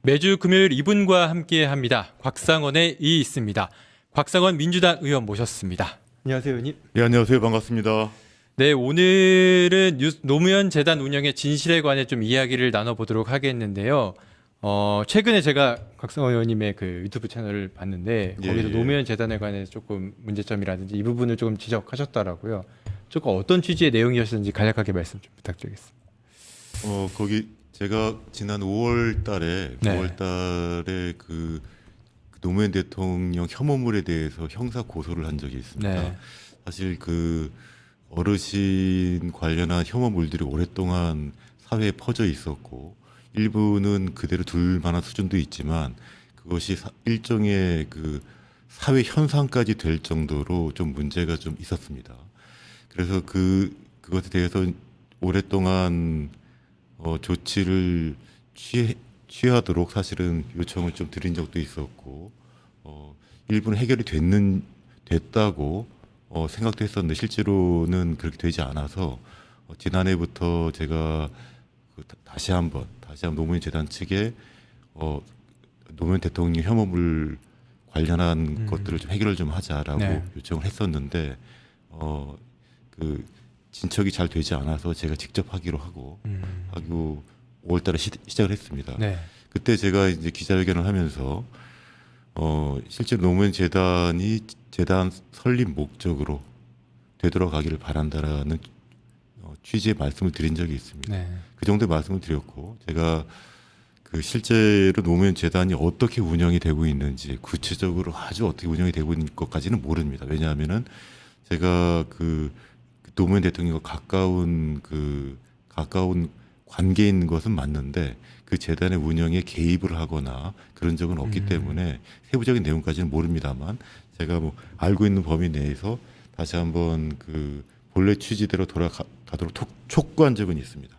매주 금요일 이분과 함께합니다. 곽상원의 이 있습니다. 곽상원 민주당 의원 모셨습니다. 안녕하세요, 의원님. 네, 안녕하세요. 반갑습니다. 네, 오늘은 노무현 재단 운영의 진실에 관해 좀 이야기를 나눠보도록 하겠는데요. 최근에 제가 곽상원 의원님의 그 유튜브 채널을 봤는데 거기서 노무현 재단에 관해서 조금 문제점이라든지 이 부분을 조금 지적하셨더라고요. 조금 어떤 취지의 내용이었는지 간략하게 말씀 좀 부탁드리겠습니다. 거기 제가 지난 5월 달에 그 노무현 대통령 혐오물에 대해서 형사 고소를 한 적이 있습니다. 네. 사실 그 어르신 관련한 혐오물들이 오랫동안 사회에 퍼져 있었고 일부는 그대로 둘 만한 수준도 있지만 그것이 일종의 그 사회 현상까지 될 정도로 좀 문제가 좀 있었습니다. 그래서 그것에 대해서 오랫동안 조치를 취하도록 사실은 요청을 좀 드린 적도 있었고 일부는 해결이 됐다고 생각도 했었는데 실제로는 그렇게 되지 않아서 지난해부터 제가 다시 한번 노무현 재단 측에 노무현 대통령 혐오물 관련한 것들을 좀 해결을 좀 하자라고 요청을 했었는데 그 진척이 잘 되지 않아서 제가 직접 하기로 하고 5월달에 시작을 했습니다. 네. 그때 제가 이제 기자회견을 하면서 실제 노무현 재단이 재단 설립 목적으로 되돌아가기를 바란다라는 취지의 말씀을 드린 적이 있습니다. 네. 그 정도의 말씀을 드렸고 제가 그 실제로 노무현 재단이 어떻게 운영이 되고 있는지 구체적으로 아주 어떻게 운영이 되고 있는 것까지는 모릅니다. 왜냐하면은 제가 그 노무현 대통령과 가까운 관계에 있는 것은 맞는데 그 재단의 운영에 개입을 하거나 그런 적은 없기 때문에 세부적인 내용까지는 모릅니다만 제가 뭐 알고 있는 범위 내에서 다시 한번 그 본래 취지대로 돌아가도록 촉구한 적은 있습니다.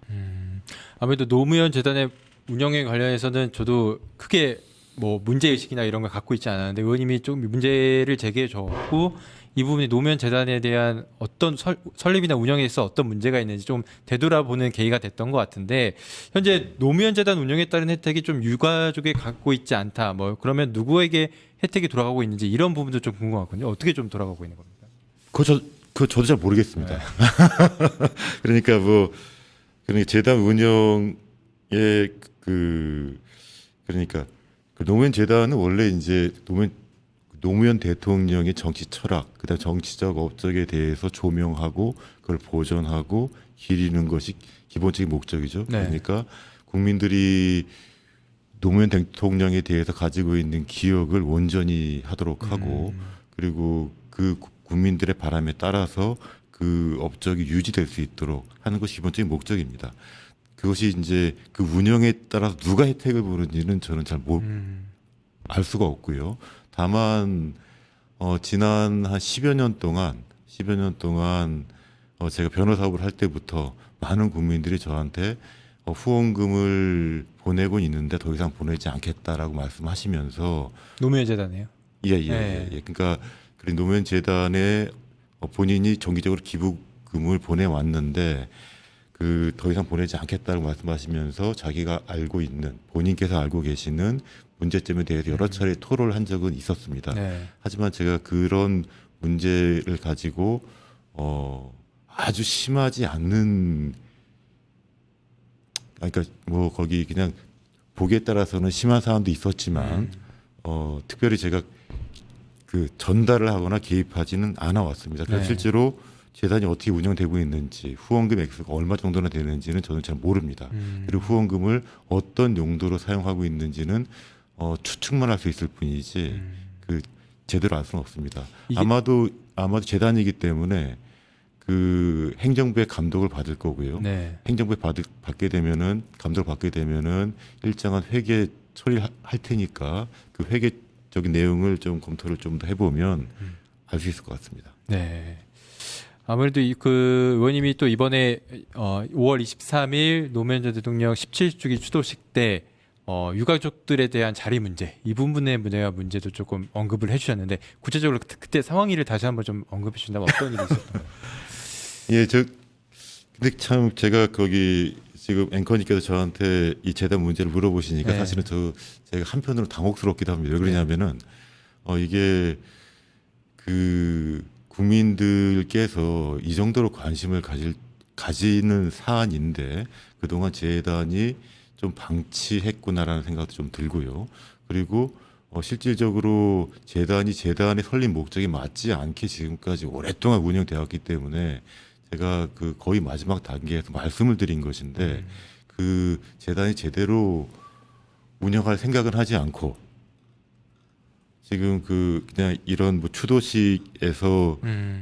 아무래도 노무현 재단의 운영에 관련해서는 저도 크게 뭐 문제의식이나 이런 걸 갖고 있지 않았는데 의원님이 좀 문제를 제기해 줬고 이 부분이 노무현 재단에 대한 어떤 설립이나 운영에 있어 어떤 문제가 있는지 좀 되돌아보는 계기가 됐던 것 같은데 현재 노무현 재단 운영에 따른 혜택이 좀 유가족에 갖고 있지 않다. 뭐 그러면 누구에게 혜택이 돌아가고 있는지 이런 부분도 좀 궁금하거든요. 어떻게 좀 돌아가고 있는 겁니까? 저도 잘 모르겠습니다. 그러니까 재단 운영에 그러니까 그 노무현 재단은 원래 이제 노무현 대통령의 정치 철학, 그다음 정치적 업적에 대해서 조명하고 그걸 보존하고 기리는 것이 기본적인 목적이죠. 네. 그러니까 국민들이 노무현 대통령에 대해서 가지고 있는 기억을 온전히 하도록 하고 그리고 그 국민들의 바람에 따라서 그 업적이 유지될 수 있도록 하는 것이 기본적인 목적입니다. 그것이 이제 그 운영에 따라서 누가 혜택을 보는지는 저는 잘 알 수가 없고요. 다만 지난 한 10여 년 동안 제가 변호 사업을 할 때부터 많은 국민들이 저한테 후원금을 보내고 있는데 더 이상 보내지 않겠다라고 말씀하시면서 노무현 재단이에요? 예. 그러니까 노무현 재단에 본인이 정기적으로 기부금을 보내왔는데 그 더 이상 보내지 않겠다고 말씀하시면서 자기가 본인께서 알고 계시는 문제점에 대해서 여러 차례 토론을 한 적은 있었습니다. 네. 하지만 제가 그런 문제를 가지고 아주 심하지 않는 그러니까 뭐 거기 그냥 보기에 따라서는 심한 사안도 있었지만 특별히 제가 그 전달을 하거나 개입하지는 않아 왔습니다. 그래서 실제로 재단이 어떻게 운영되고 있는지 후원금 액수가 얼마 정도나 되는지는 저는 잘 모릅니다. 그리고 후원금을 어떤 용도로 사용하고 있는지는 추측만 할 수 있을 뿐이지 그 제대로 알 수는 없습니다. 아마도 재단이기 때문에 그 행정부의 감독을 받을 거고요. 네. 행정부에 감독을 받게 되면은 일정한 회계 처리할 테니까 그 회계적인 내용을 좀 검토를 좀 더 해보면 알 수 있을 것 같습니다. 네. 아무래도 그 의원님이 또 이번에 5월 23일 노무현 전 대통령 17주기 추도식 때 유가족들에 대한 자리 문제, 이 부분의 문제도 조금 언급을 해주셨는데 구체적으로 그때 상황일을 다시 한번 좀 언급해 주신다면 어떤 일이 있었나요? 예, 근데 참 제가 거기 지금 앵커님께서 저한테 이 재단 문제를 물어보시니까 네. 사실은 제가 한편으로 당혹스럽기도 합니다. 왜 그러냐면은 이게 그 국민들께서 이 정도로 관심을 가지는 사안인데 그동안 재단이 좀 방치했구나라는 생각도 좀 들고요. 그리고 실질적으로 재단이 재단의 설립 목적에 맞지 않게 지금까지 오랫동안 운영되었기 때문에 제가 그 거의 마지막 단계에서 말씀을 드린 것인데 그 재단이 제대로 운영할 생각은 하지 않고 지금 그냥 이런 뭐 추도식에서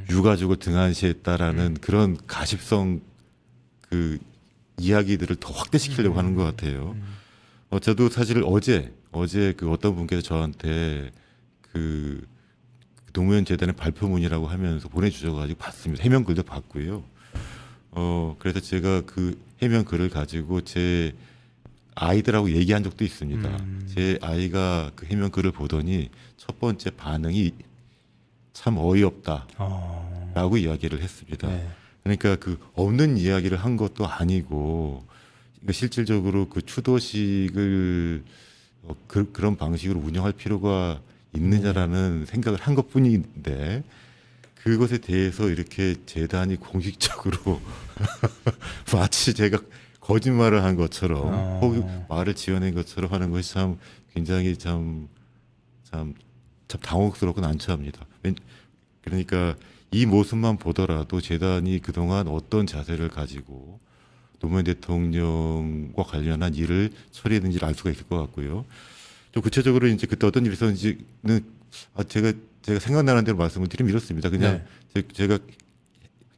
유가족을 등한시했다라는 그런 가십성 그 이야기들을 더 확대시키려고 하는 것 같아요. 저도 사실 어제 그 어떤 분께서 저한테 그 노무현 재단의 발표문이라고 하면서 보내주셔가지고 봤습니다. 해명글도 봤고요. 그래서 제가 그 해명글을 가지고 제 아이들하고 얘기한 적도 있습니다. 제 아이가 그 해명글을 보더니 첫 번째 반응이 참 어이없다라고 이야기를 했습니다. 네. 그러니까 그 없는 이야기를 한 것도 아니고 그러니까 실질적으로 그 추도식을 그런 방식으로 운영할 필요가 있느냐라는 생각을 한 것뿐인데 그것에 대해서 이렇게 재단이 공식적으로 마치 제가 거짓말을 한 것처럼 혹은 말을 지어낸 것처럼 하는 것이 참 굉장히 참 당혹스럽고 난처합니다. 그러니까 이 모습만 보더라도 재단이 그동안 어떤 자세를 가지고 노무현 대통령과 관련한 일을 처리했는지를 알 수가 있을 것 같고요. 좀 구체적으로 이제 그때 어떤 일이 있었는지는 제가 생각나는 대로 말씀을 드리면 이렇습니다. 그냥 제가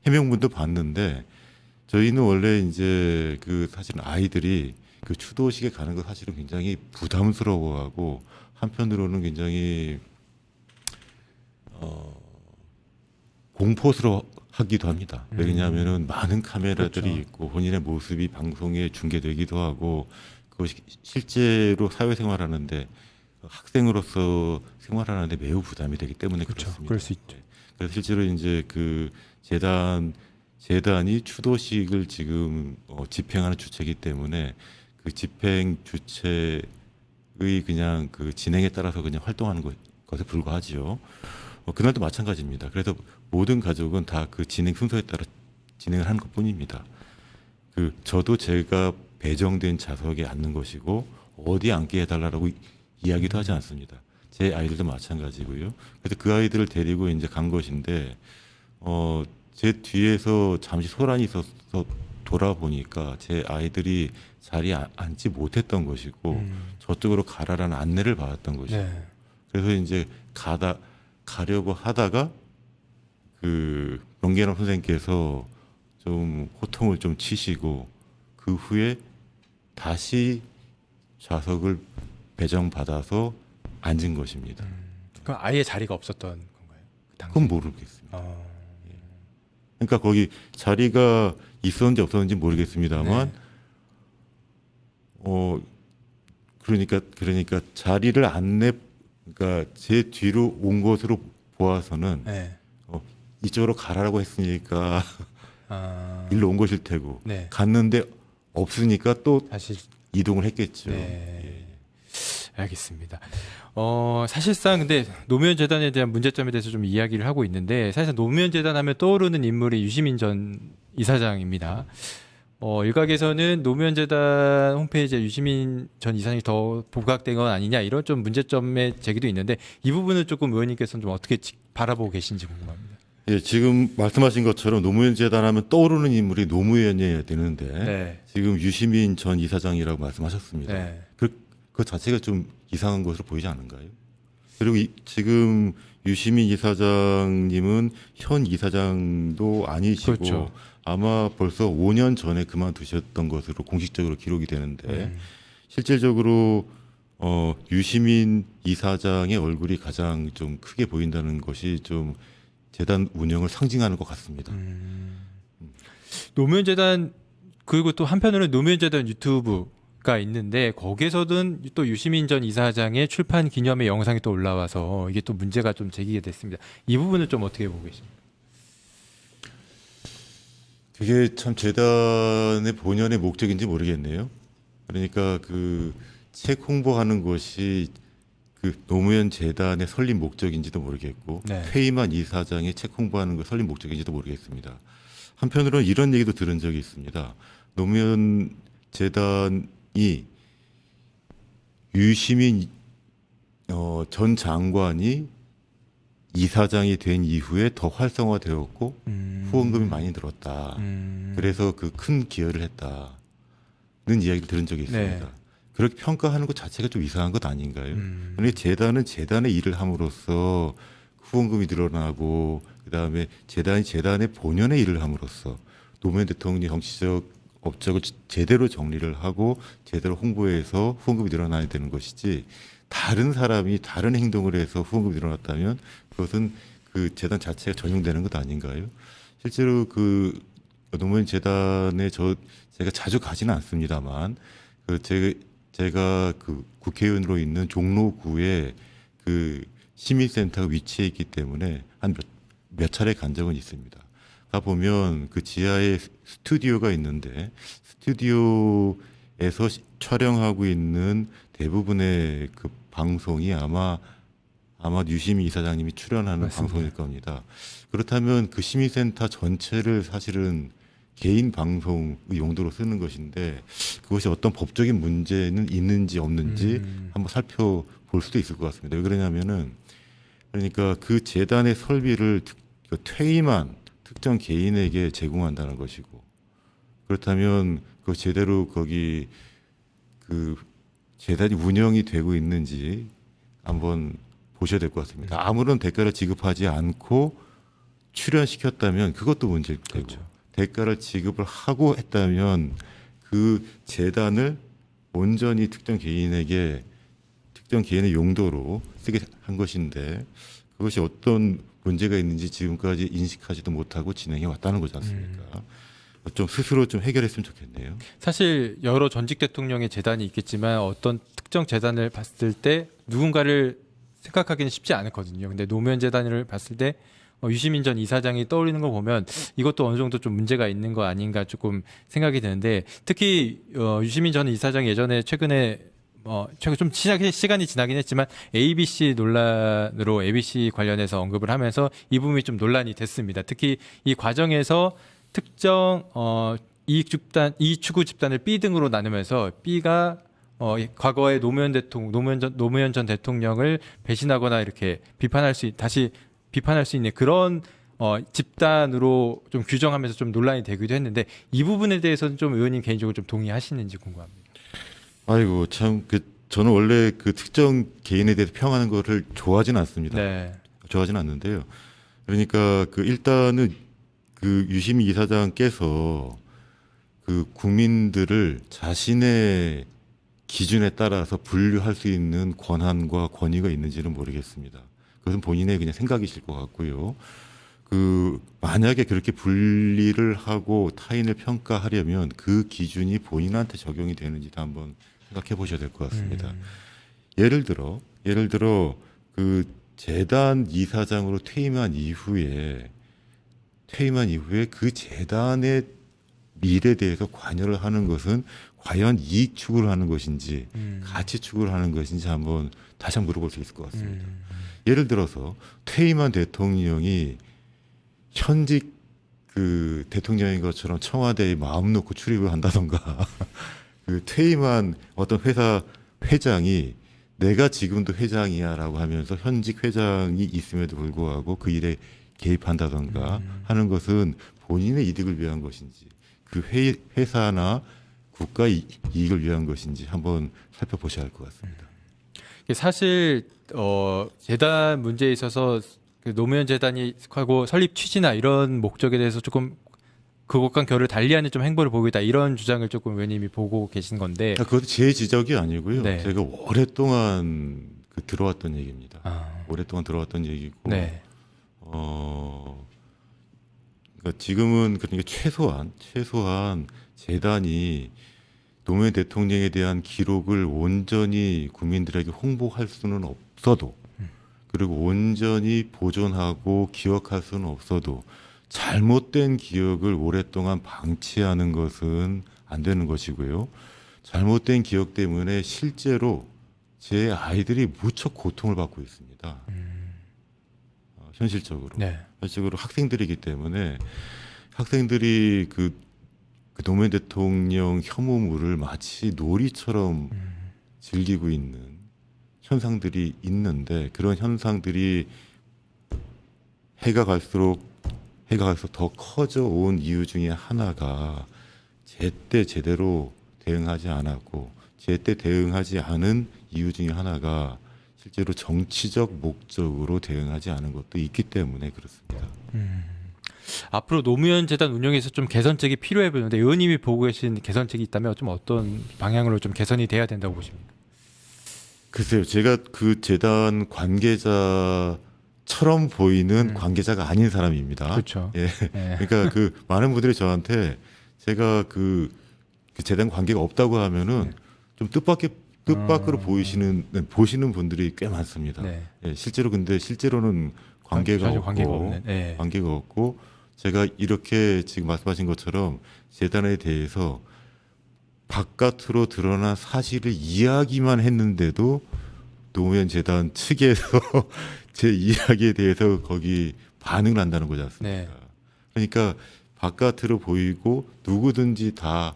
해명문도 봤는데 저희는 원래 이제 그 사실은 아이들이 그 추도식에 가는 거 사실은 굉장히 부담스러워하고 한편으로는 굉장히 공포스러워하기도 합니다. 왜냐하면은 많은 카메라들이 그렇죠. 있고 본인의 모습이 방송에 중계되기도 하고 그것이 실제로 사회생활하는데 학생으로서 생활하는데 매우 부담이 되기 때문에 그렇죠. 그렇습니다. 그럴 수 있죠. 그래서 실제로 이제 그 재단이 추도식을 지금 집행하는 주체이기 때문에 그 집행 주체의 그냥 그 진행에 따라서 그냥 활동하는 것에 불과하지요. 그날도 마찬가지입니다. 그래서 모든 가족은 다 그 진행 순서에 따라 진행을 하는 것뿐입니다. 저도 제가 배정된 좌석에 앉는 것이고 어디 앉게 해달라고 이야기도 하지 않습니다. 제 아이들도 마찬가지고요. 그래서 그 아이들을 데리고 이제 간 것인데 제 뒤에서 잠시 소란이 있어서 돌아보니까 제 아이들이 자리에 앉지 못했던 것이고 저쪽으로 가라라는 안내를 받았던 것이고 네. 그래서 이제 가려고 하다가 그 명계남 선생님께서 좀 호통을 좀 치시고 그 후에 다시 좌석을 배정받아서 앉은 것입니다. 그럼 아예 자리가 없었던 건가요? 그 당시? 그건 모르겠습니다. 그러니까 거기 자리가 있었는지 없었는지 모르겠습니다만, 그러니까 자리를 그러니까 제 뒤로 온 것으로 보아서는 이쪽으로 가라고 했으니까 일로 온 것일 테고 갔는데 없으니까 또 다시 이동을 했겠죠. 알겠습니다. 사실상 근데 노무현 재단에 대한 문제점에 대해서 좀 이야기를 하고 있는데 사실상 노무현 재단 하면 떠오르는 인물이 유시민 전 이사장입니다. 일각에서는 노무현 재단 홈페이지에 유시민 전 이사장이 더 부각된 건 아니냐 이런 좀 문제점의 제기도 있는데 이 부분은 조금 의원님께서는 좀 어떻게 바라보고 계신지 궁금합니다. 예, 지금 말씀하신 것처럼 노무현 재단하면 떠오르는 인물이 노무현이어야 되는데 지금 유시민 전 이사장이라고 말씀하셨습니다. 그 자체가 좀 이상한 것으로 보이지 않은가요? 그리고 지금 유시민 이사장님은 현 이사장도 아니시고 그렇죠. 아마 벌써 5년 전에 그만두셨던 것으로 공식적으로 기록이 되는데 실질적으로 유시민 이사장의 얼굴이 가장 좀 크게 보인다는 것이 좀 재단 운영을 상징하는 것 같습니다. 노무현 재단 그리고 또 한편으로는 노무현 재단 유튜브가 있는데 거기에서는 또 유시민 전 이사장의 출판 기념의 영상이 또 올라와서 이게 또 문제가 좀 제기가 됐습니다. 이 부분은 좀 어떻게 보고 계십니까? 그게 참 재단의 본연의 목적인지 모르겠네요. 그러니까 그 책 홍보하는 것이 그 노무현 재단의 설립 목적인지도 모르겠고 네. 퇴임한 이사장의 책 홍보하는 것 설립 목적인지도 모르겠습니다. 한편으로는 이런 얘기도 들은 적이 있습니다. 노무현 재단이 유시민 전 장관이 이사장이 된 이후에 더 활성화되었고 후원금이 많이 늘었다. 그래서 그 큰 기여를 했다는 이야기를 들은 적이 있습니다. 네. 그렇게 평가하는 것 자체가 좀 이상한 것 아닌가요? 그런데 재단은 재단의 일을 함으로써 후원금이 늘어나고 그다음에 재단이 재단의 본연의 일을 함으로써 노무현 대통령이 정치적 업적을 제대로 정리를 하고 제대로 홍보해서 후원금이 늘어나야 되는 것이지 다른 사람이 다른 행동을 해서 후원금이 늘어났다면 그것은 그 재단 자체가 전용되는 것 아닌가요? 실제로 그 노무현 재단에 제가 자주 가지는 않습니다만 그 제가 그 국회의원으로 있는 종로구에 그 시민센터가 위치해 있기 때문에 한 몇 차례 간 적은 있습니다. 가 보면 그 지하에 스튜디오가 있는데 스튜디오에서 촬영하고 있는 대부분의 그 방송이 아마 유시민 이사장님이 출연하는 맞습니다. 방송일 겁니다. 그렇다면 그 시민센터 전체를 사실은 개인 방송 용도로 쓰는 것인데 그것이 어떤 법적인 문제는 있는지 없는지 한번 살펴볼 수도 있을 것 같습니다. 왜 그러냐면은 그러니까 그 재단의 설비를 퇴임한 특정 개인에게 제공한다는 것이고 그렇다면 그 제대로 거기 그 재단이 운영이 되고 있는지 한번 보셔야 될 것 같습니다. 아무런 대가를 지급하지 않고 출연시켰다면 그것도 문제일 테고 그렇죠. 대가를 지급을 하고 했다면 그 재단을 온전히 특정 개인의 용도로 쓰게 한 것인데 그것이 어떤 문제가 있는지 지금까지 인식하지도 못하고 진행해 왔다는 거지 않습니까? 좀 스스로 좀 해결했으면 좋겠네요. 사실 여러 전직 대통령의 재단이 있겠지만 어떤 특정 재단을 봤을 때 누군가를 생각하기는 쉽지 않거든요. 근데 노무현 재단을 봤을 때 유시민 전 이사장이 떠올리는 걸 보면 이것도 어느 정도 좀 문제가 있는 거 아닌가 조금 생각이 드는데 특히 유시민 전 이사장 예전에 최근에 최근 좀 시간이 지나긴 했지만 ABC 논란으로 ABC 관련해서 언급을 하면서 이 부분이 좀 논란이 됐습니다. 특히 이 과정에서 특정 이익 추구 집단을 B 등으로 나누면서 B가 과거에 노무현 전 대통령을 배신하거나 이렇게 다시 비판할 수 있는 그런 집단으로 좀 규정하면서 좀 논란이 되기도 했는데 이 부분에 대해서는 좀 의원님 개인적으로 좀 동의하시는지 궁금합니다. 아이고 참 저는 원래 그 특정 개인에 대해서 평하는 거를 좋아하지는 않습니다. 네. 좋아하지는 않는데요. 그러니까 그 일단은 그 유시민 이사장께서 그 국민들을 자신의 기준에 따라서 분류할 수 있는 권한과 권위가 있는지는 모르겠습니다. 그것은 본인의 그냥 생각이실 것 같고요. 그 만약에 그렇게 분리를 하고 타인을 평가하려면 그 기준이 본인한테 적용이 되는지도 한번 생각해 보셔야 될 것 같습니다. 예를 들어 그 재단 이사장으로 퇴임한 이후에 그 재단의 일에 대해서 관여를 하는 것은 과연 이익 추구를 하는 것인지 가치 추구를 하는 것인지 한번 다시 한번 물어볼 수 있을 것 같습니다. 예를 들어서 퇴임한 대통령이 현직 그 대통령인 것처럼 청와대에 마음 놓고 출입을 한다던가 그 퇴임한 어떤 회사 회장이 내가 지금도 회장이야라고 하면서 현직 회장이 있음에도 불구하고 그 일에 개입한다던가 하는 것은 본인의 이득을 위한 것인지 그 회사나 국가 이익을 위한 것인지 한번 살펴보셔야 할 것 같습니다. 사실 재단 문제에 있어서 그 노무현 재단이 하고 설립 취지나 이런 목적에 대해서 조금 그것과 결을 달리하는 좀 행보를 보이고 있다 이런 주장을 조금 의원님이 보고 계신 건데 그것도 제 지적이 아니고요. 네. 제가 오랫동안 들어왔던 얘기입니다. 오랫동안 들어왔던 얘기고 네. 그러니까 지금은 그러니까 최소한 재단이 노무현 대통령에 대한 기록을 온전히 국민들에게 홍보할 수는 없어도 그리고 온전히 보존하고 기억할 수는 없어도 잘못된 기억을 오랫동안 방치하는 것은 안 되는 것이고요. 잘못된 기억 때문에 실제로 제 아이들이 무척 고통을 받고 있습니다. 현실적으로. 네. 현실적으로 학생들이기 때문에 학생들이 그 노무현 대통령 혐오물을 마치 놀이처럼 즐기고 있는 현상들이 있는데 그런 현상들이 해가 갈수록 더 커져 온 이유 중에 하나가 제때 제대로 대응하지 않았고 제때 대응하지 않은 이유 중에 하나가 실제로 정치적 목적으로 대응하지 않은 것도 있기 때문에 그렇습니다. 앞으로 노무현 재단 운영에서 좀 개선책이 필요해 보이는데 의원님이 보고 계신 개선책이 있다면 좀 어떤 방향으로 좀 개선이 돼야 된다고 보십니까? 글쎄요, 제가 그 재단 관계자처럼 보이는 관계자가 아닌 사람입니다. 그렇죠. 예. 네. 그러니까 그 많은 분들이 저한테 제가 그 재단 관계가 없다고 하면은 좀 뜻밖으로 보시는 분들이 꽤 많습니다. 네. 예, 실제로는 관계가 전혀 없고 관계가 없는. 네. 관계가 없고 제가 이렇게 지금 말씀하신 것처럼 재단에 대해서 바깥으로 드러난 사실을 이야기만 했는데도 노무현 재단 측에서 제 이야기에 대해서 거기 반응을 한다는 거지 않습니까? 네. 그러니까 바깥으로 보이고 누구든지 다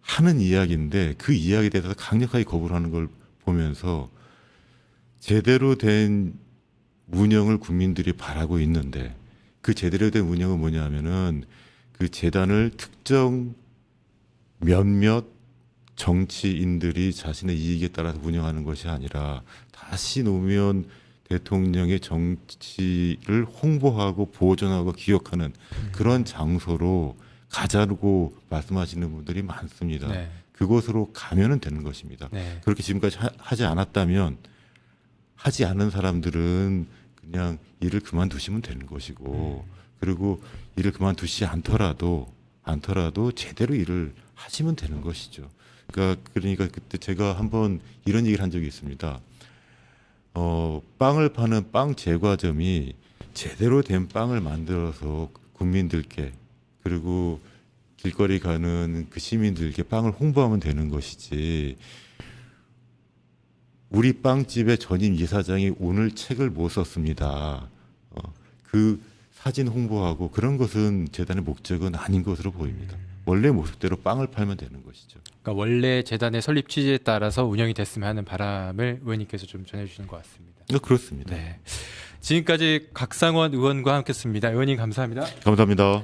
하는 이야기인데 그 이야기에 대해서 강력하게 거부를 하는 걸 보면서 제대로 된 운영을 국민들이 바라고 있는데 그 제대로 된 운영은 뭐냐면은 그 재단을 특정 몇몇 정치인들이 자신의 이익에 따라서 운영하는 것이 아니라 다시 노무현 대통령의 정치를 홍보하고 보존하고 기억하는 그런 장소로 가자고 말씀하시는 분들이 많습니다. 네. 그곳으로 가면은 되는 것입니다. 네. 그렇게 지금까지 하지 않았다면 하지 않은 사람들은 그냥 일을 그만두시면 되는 것이고 그리고 일을 그만두시지 않더라도 제대로 일을 하시면 되는 것이죠. 그러니까 그때 제가 한번 이런 얘기를 한 적이 있습니다. 빵을 파는 빵 제과점이 제대로 된 빵을 만들어서 국민들께 그리고 길거리 가는 그 시민들께 빵을 홍보하면 되는 것이지 우리 빵집의 전임 이사장이 오늘 책을 못 썼습니다. 그 사진 홍보하고 그런 것은 재단의 목적은 아닌 것으로 보입니다. 원래 모습대로 빵을 팔면 되는 것이죠. 그러니까 원래 재단의 설립 취지에 따라서 운영이 됐으면 하는 바람을 의원님께서 좀 전해주시는 것 같습니다. 그렇습니다. 네. 지금까지 각상원 의원과 함께했습니다. 의원님 감사합니다. 감사합니다.